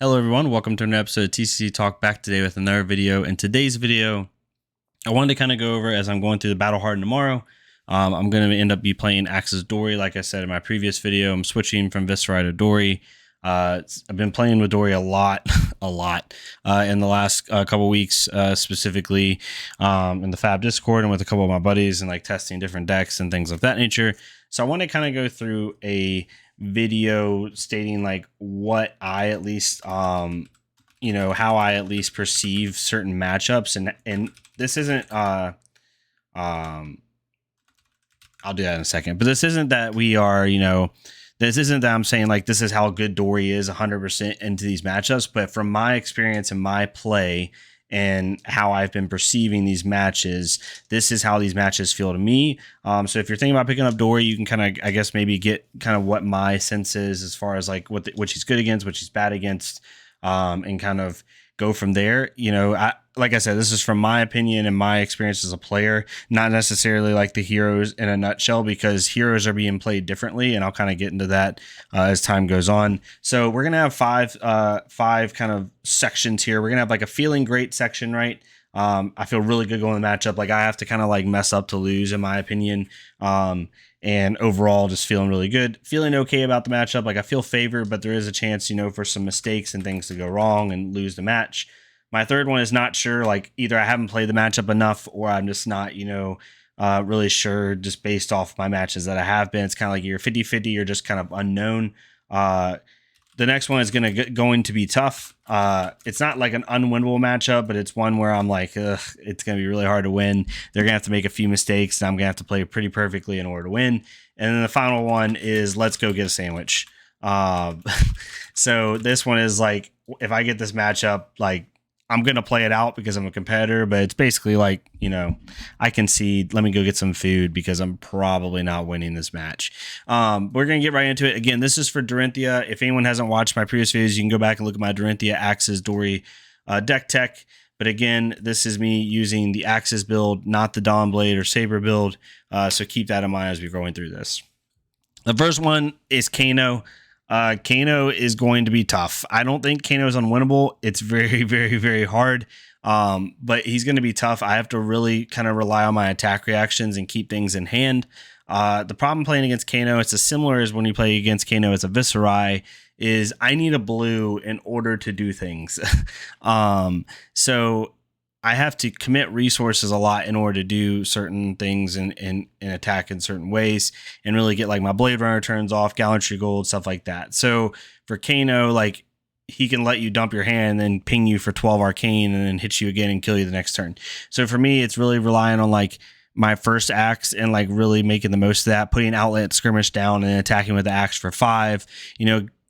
Hello everyone, welcome to another episode of TCG Talk, back today with another video. In today's video, I wanted to kind of go over, as I'm going through the Battle Hardened tomorrow, I'm going to end up playing Axis Dory. Like I said in my previous video, I'm switching from Viscerai to Dory. I've been playing with Dory a lot, in the last couple weeks, specifically in the Fab Discord and with a couple of my buddies and like testing different decks and things of that nature. So I want to kind of go through a video stating like what I at least how I at least perceive certain matchups, and this isn't I'll do that in a second, but this isn't that we are this isn't that I'm saying like this is how good Dory is 100% into these matchups, but from my experience and my play and how I've been perceiving these matches, this is how these matches feel to me. So if you're thinking about picking up Dory, you can kind of, I guess, maybe get kind of what my sense is as far as like what she's good against, what she's bad against, and kind of go from there. Like I said, this is from my opinion and my experience as a player, not necessarily like the heroes in a nutshell, because heroes are being played differently, and I'll kind of get into that as time goes on. So we're gonna have five kind of sections here. We're gonna have like a feeling great section, right? I feel really good going the matchup. Like I have to kind of like mess up to lose, in my opinion. And overall, just feeling really good, feeling okay about the matchup. Like I feel favored, but there is a chance, for some mistakes and things to go wrong and lose the match. My third one is not sure. Like either I haven't played the matchup enough, or I'm just not, really sure, just based off my matches that I have been. It's kind of like you're 50-50, you're just kind of unknown. The next one is going to be tough. It's not like an unwinnable matchup, but it's one where I'm like, it's going to be really hard to win. They're going to have to make a few mistakes, and I'm going to have to play pretty perfectly in order to win. And then the final one is let's go get a sandwich. So this one is like, if I get this matchup, like I'm going to play it out because I'm a competitor, but it's basically like, I concede, let me go get some food because I'm probably not winning this match. We're going to get right into it. Again, this is for Dorinthea. If anyone hasn't watched my previous videos, you can go back and look at my Dorinthea Axis Dory deck tech. But again, this is me using the Axis build, not the Dawn Blade or Saber build. So keep that in mind as we're going through this. The first one is Kano. Kano is going to be tough. I don't think Kano is unwinnable. It's very, very, very hard. But he's going to be tough. I have to really kind of rely on my attack reactions and keep things in hand. The problem playing against Kano, it's as similar as when you play against Kano as a Viscerai, is I need a blue in order to do things. So I have to commit resources a lot in order to do certain things and attack in certain ways and really get like my Blade Runner turns off, Gallantry Gold, stuff like that. So for Kano, like he can let you dump your hand and then ping you for 12 Arcane and then hit you again and kill you the next turn. So for me, it's really relying on like my first axe and like really making the most of that, putting Outlet Skirmish down and attacking with the axe for 5,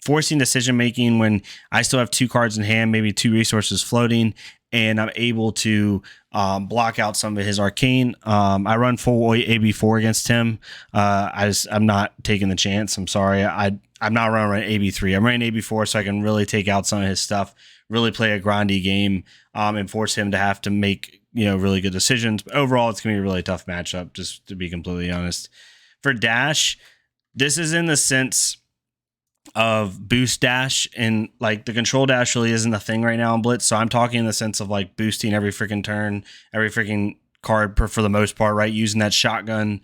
forcing decision making when I still have 2 cards in hand, maybe 2 resources floating, and I'm able to block out some of his arcane. I run full AB4 against him. I'm not taking the chance. I'm sorry. I'm not running AB3. I'm running AB4 so I can really take out some of his stuff, really play a grindy game, and force him to have to make really good decisions. But overall, it's gonna be a really tough matchup, just to be completely honest. For Dash, this is in the sense of boost dash, and like the control dash really isn't a thing right now in Blitz. So I'm talking in the sense of like boosting every freaking turn, every freaking card for the most part, right? Using that shotgun.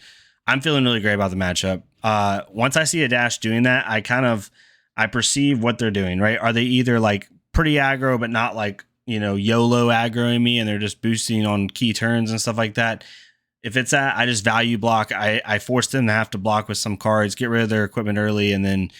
I'm feeling really great about the matchup. Once I see a dash doing that, I perceive what they're doing, right? Are they either like pretty aggro, but not like, YOLO aggroing me and they're just boosting on key turns and stuff like that? If it's that, I just value block. I force them to have to block with some cards, get rid of their equipment early, and then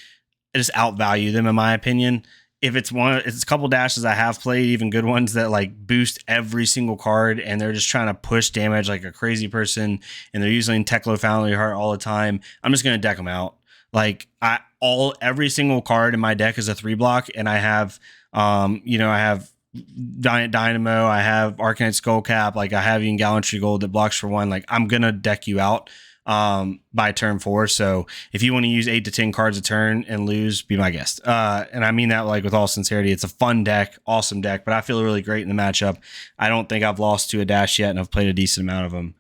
just outvalue them, in my opinion. If it's a couple dashes I have played, even good ones that like boost every single card, and they're just trying to push damage like a crazy person, and they're using Teklo Foundry Heart all the time, I'm just gonna deck them out. Like every single card in my deck is a 3-block, and I have, I have Dynamo, I have Arcanite Skullcap, like I have even Gallantry Gold that blocks for 1. Like I'm gonna deck you out by turn 4. So if you want to use 8 to 10 cards a turn and lose, be my guest. And I mean that like with all sincerity. It's a fun deck, awesome deck, but I feel really great in the matchup. I don't think I've lost to a dash yet, and I've played a decent amount of them.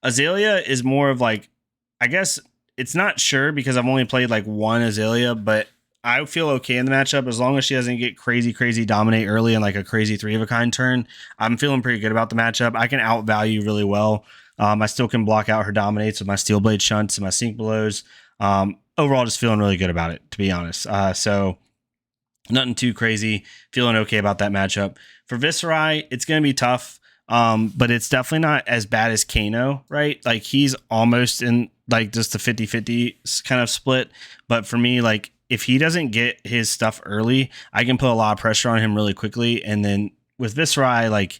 Azalea is more of like, I guess it's not sure because I've only played like one Azalea, but I feel okay in the matchup as long as she doesn't get crazy dominate early and like a crazy 3 of a kind turn. I'm feeling pretty good about the matchup. I can outvalue really well. I still can block out her dominates with my steel blade shunts and my sink belows. Overall, just feeling really good about it, to be honest. So nothing too crazy. Feeling okay about that matchup. For Viserai, it's going to be tough. But it's definitely not as bad as Kano, right? Like he's almost in like just the 50-50 kind of split. But for me, like if he doesn't get his stuff early, I can put a lot of pressure on him really quickly. And then with Viserai, like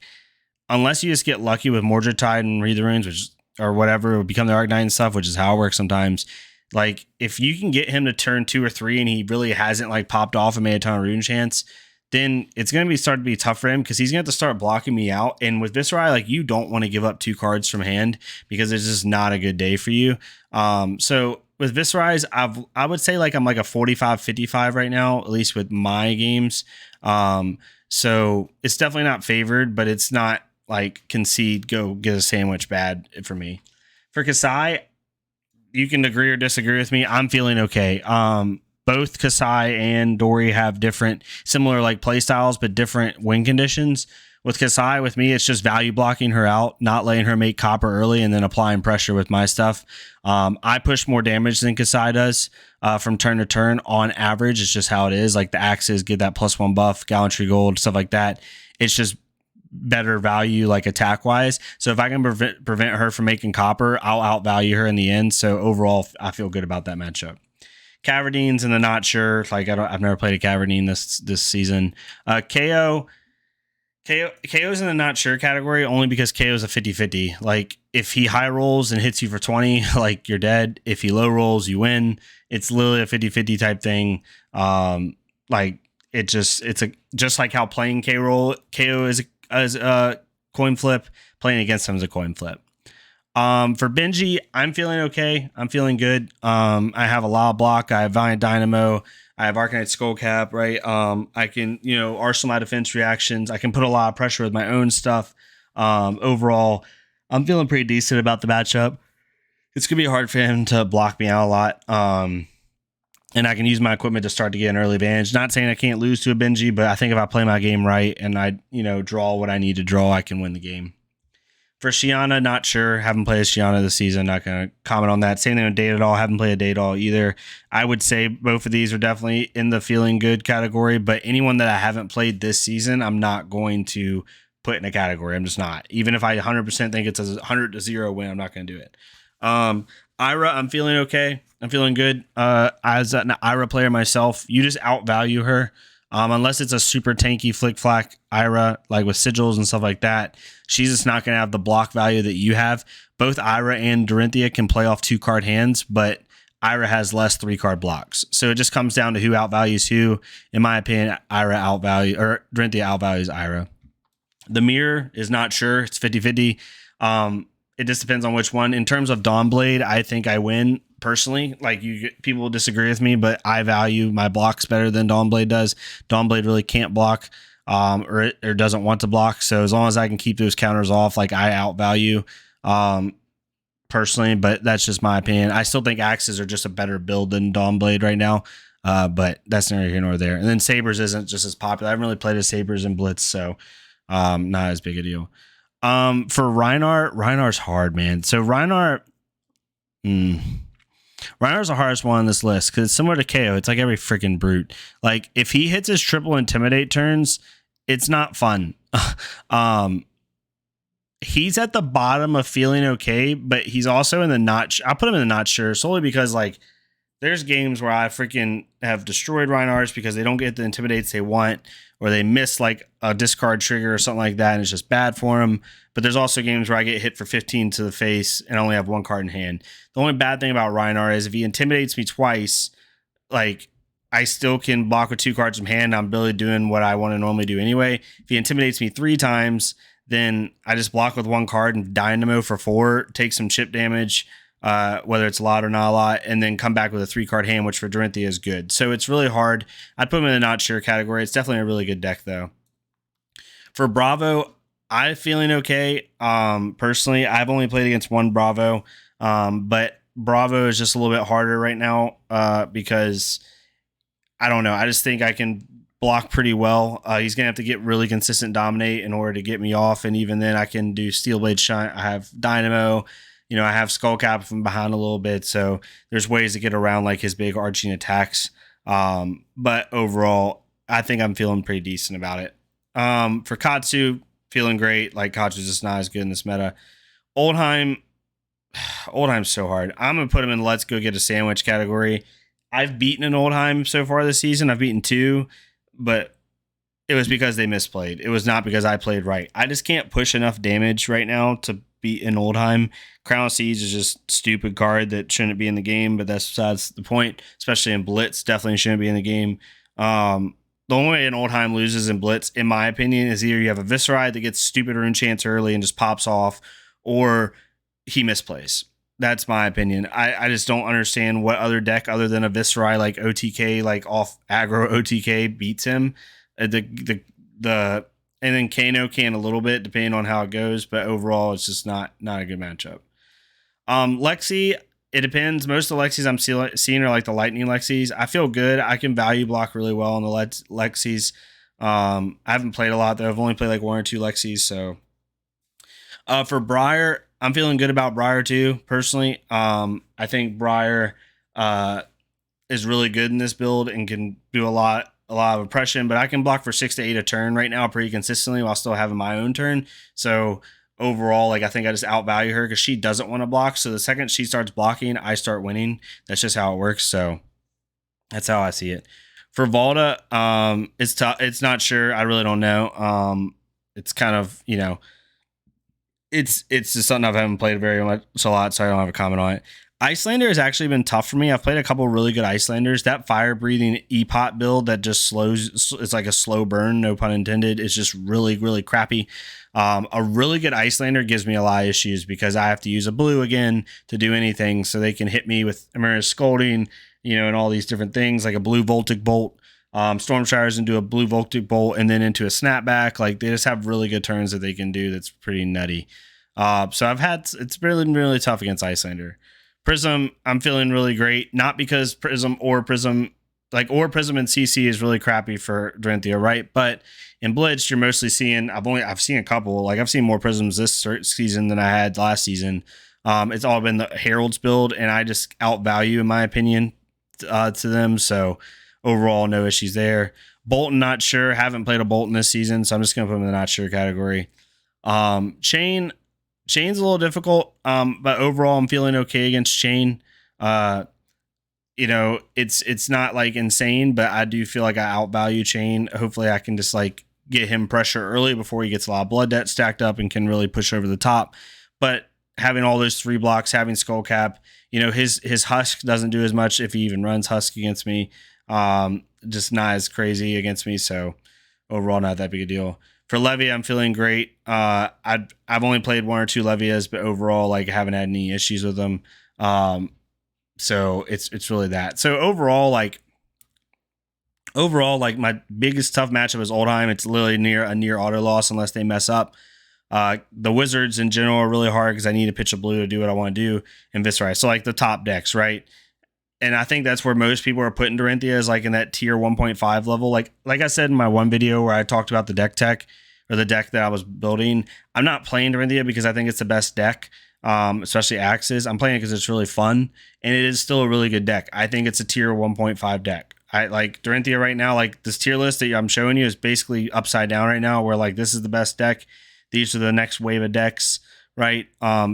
unless you just get lucky with Mordred Tide and Read the Runes, which or whatever, or become the Arc Knight and stuff, which is how it works sometimes. Like if you can get him to turn 2 or 3 and he really hasn't like popped off and made a ton of rune chance, then it's going to start to be tough for him because he's going to have to start blocking me out. And with Viserai, like you don't want to give up 2 cards from hand because it's just not a good day for you. So with Viserai's, I would say like I'm like a 45-55 right now, at least with my games. So it's definitely not favored, but it's not like concede, go get a sandwich bad for me. For Kasai, you can agree or disagree with me. I'm feeling okay. Both Kasai and Dory have different, similar like play styles, but different win conditions. With Kasai, with me, it's just value blocking her out, not letting her make copper early, and then applying pressure with my stuff. I push more damage than Kasai does from turn to turn on average. It's just how it is. Like the axes get that +1 buff, gallantry gold, stuff like that. It's just better value like attack wise. So if I can prevent her from making copper, I'll outvalue her in the end. So overall, I feel good about that matchup. Caverdine's in the not sure. Like I've never played a Caverdine this season. KO's in the not sure category only because KO's a 50-50. Like if he high rolls and hits you for 20, like you're dead. If he low rolls, you win. It's literally a 50-50 type thing. Like it's just like how playing KO is a coin flip, playing against him is a coin flip. For Benji, I'm feeling okay. I'm feeling good. I have a law block. I have Valiant Dynamo. I have Arcanite Skullcap, right? I can, arsenal my defense reactions. I can put a lot of pressure with my own stuff. Overall, I'm feeling pretty decent about the matchup. It's going to be hard for him to block me out a lot. And I can use my equipment to start to get an early advantage. Not saying I can't lose to a Benji, but I think if I play my game right and I, draw what I need to draw, I can win the game. For Shiana, not sure. Haven't played Shiana this season. Not going to comment on that. Same thing with Date at all. Haven't played a Date at all either. I would say both of these are definitely in the feeling good category, but anyone that I haven't played this season, I'm not going to put in a category. I'm just not. Even if I 100% think it's a 100-0 win, I'm not going to do it. Ira, I'm feeling okay. I'm feeling good. As an Ira player myself, you just outvalue her. Unless it's a super tanky flick flack Ira, like with sigils and stuff like that, she's just not going to have the block value that you have. Both Ira and Dorinthea can play off 2-card hands, but Ira has less 3-card blocks. So it just comes down to who outvalues who. In my opinion, Dorinthea outvalues Ira. The mirror is not sure. It's 50-50. It just depends on which one. In terms of Dawnblade, I think I win personally. Like people disagree with me, but I value my blocks better than Dawnblade does. Dawnblade really can't block or doesn't want to block. So as long as I can keep those counters off, like I outvalue personally, but that's just my opinion. I still think axes are just a better build than Dawnblade right now. But that's neither here nor there. And then Sabers isn't just as popular. I haven't really played as Sabers in Blitz, so not as big a deal. For Reinhardt's hard, man. So Reinhardt's the hardest one on this list because it's similar to KO. It's like every freaking brute. Like if he hits his triple intimidate turns, it's not fun. He's at the bottom of feeling okay, but he's also in the not. I'll put him in the not sure solely because like there's games where I freaking have destroyed Reinhardt's because they don't get the intimidates they want, or they miss like a discard trigger or something like that, and it's just bad for them. But there's also games where I get hit for 15 to the face and only have 1 card in hand. The only bad thing about Reinhardt is if he intimidates me twice, like I still can block with 2 cards from hand. I'm really doing what I want to normally do anyway. If he intimidates me 3 times, then I just block with 1 card and Dynamo for 4, take some chip damage, whether it's a lot or not a lot, and then come back with a 3-card hand, which for Dorinthea is good. So it's really hard. I'd put him in the not sure category. It's definitely a really good deck, though. For Bravo, I'm feeling okay. Personally, I've only played against 1 Bravo, but Bravo is just a little bit harder right now because I don't know. I just think I can block pretty well. He's gonna have to get really consistent dominate in order to get me off, and even then, I can do Steel Blade Shine. I have Dynamo. I have Skull Cap from behind a little bit, so there's ways to get around like his big arching attacks. But overall, I think I'm feeling pretty decent about it. For Katsu, feeling great. Like Katsu's just not as good in this meta. Oldheim, Oldheim's so hard. I'm gonna put him in Let's Go Get a Sandwich category. I've beaten an Oldheim so far this season. I've beaten 2, but it was because they misplayed. It was not because I played right. I just can't push enough damage right now to beat an Oldheim. Crown of Siege is just stupid card that shouldn't be in the game, but that's besides the point. Especially in Blitz, definitely shouldn't be in the game. The only way an Oldheim loses in Blitz, in my opinion, is either you have a Viscerai that gets stupid Rune Chance early and just pops off, or he misplays. That's my opinion. I just don't understand what other deck other than a Viscerai like OTK, like off aggro OTK beats him. And then Kano can a little bit depending on how it goes, but overall it's just not a good matchup. Lexi, it depends. Most of the Lexis I'm seeing are like the Lightning Lexis. I feel good. I can value block really well on the Lexis. I haven't played a lot though. I've only played like 1 or 2 Lexis. So for Briar, I'm feeling good about Briar too, personally. I think Briar is really good in this build and can do a lot of oppression, but I can block for 6 to 8 a turn right now pretty consistently while still having my own turn. So overall, like I think I just outvalue her because she doesn't want to block. So the second she starts blocking, I start winning. That's just how it works. So that's how I see it. For Valda, it's tough. It's not sure. I really don't know. It's kind of, it's just something I haven't played very much a lot, so I don't have a comment on it. Icelander has actually been tough for me. I've played a couple really good Icelanders. That fire breathing E-Pot build that just slows, it's like a slow burn, no pun intended. It's just really, really crappy. A really good Icelander gives me a lot of issues because I have to use a blue again to do anything, so they can hit me with Amira's Scolding, and all these different things, like a blue Voltic Bolt. Storm Showers into a blue Voltic Bolt and then into a snapback. Like they just have really good turns that they can do. That's pretty nutty. So it's really, really tough against Icelander. Prism, I'm feeling really great. Not because Prism and CC is really crappy for Dorinthea, right? But in Blitz, you're mostly seeing, I've seen a couple, like I've seen more Prisms this season than I had last season. It's all been the Herald's build, and I just outvalue, in my opinion, to them. So overall, no issues there. Bolton, not sure. Haven't played a Bolton this season, so I'm just going to put him in the not sure category. Chain's a little difficult, but overall, I'm feeling okay against Chain. It's not like insane, but I do feel like I outvalue Chain. Hopefully, I can just like get him pressure early before he gets a lot of blood debt stacked up and can really push over the top. But having all those 3 blocks, having Skull Cap, his Husk doesn't do as much if he even runs Husk against me. Just not as crazy against me. So overall, not that big a deal. For Levia, I'm feeling great. I've only played 1 or 2 Levias, but overall, like, I haven't had any issues with them. So it's really that. So overall, my biggest tough matchup is Oldheim. It's literally a near auto loss unless they mess up. The Wizards in general are really hard because I need to pitch a blue to do what I want to do in Viscerai. So like the top decks, right? And I think that's where most people are putting Dorinthea, is like in that tier 1.5 level. Like I said in my one video where I talked about the deck tech, or the deck that I was building, I'm not playing Dorinthea because I think it's the best deck, especially Axes. I'm playing it because it's really fun, and it is still a really good deck. I think it's a tier 1.5 deck. I like Dorinthea right now. Like this tier list that I'm showing you is basically upside down right now, where like this is the best deck. These are the next wave of decks, right?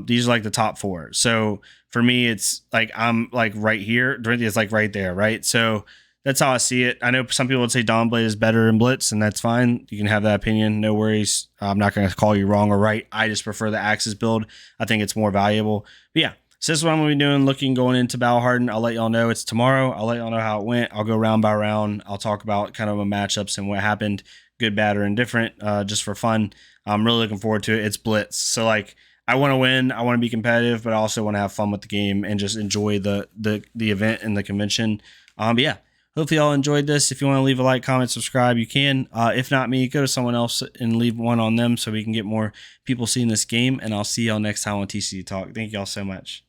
These are like the top 4. So for me, it's like I'm like right here. Dorinthea is like right there, right? So that's how I see it. I know some people would say Dawnblade is better in Blitz, and that's fine. You can have that opinion. No worries. I'm not going to call you wrong or right. I just prefer the Axis build. I think it's more valuable. But yeah, so this is what I'm going to be doing, going into Battle Hardened. I'll let y'all know it's tomorrow. I'll let y'all know how it went. I'll go round by round. I'll talk about kind of the matchups and what happened, good, bad, or indifferent, just for fun. I'm really looking forward to it. It's Blitz. So like, I want to win. I want to be competitive, but I also want to have fun with the game and just enjoy the event and the convention. But yeah, hopefully y'all enjoyed this. If you want to leave a like, comment, subscribe, you can. If not me, go to someone else and leave one on them so we can get more people seeing this game. And I'll see y'all next time on TCG Talk. Thank y'all so much.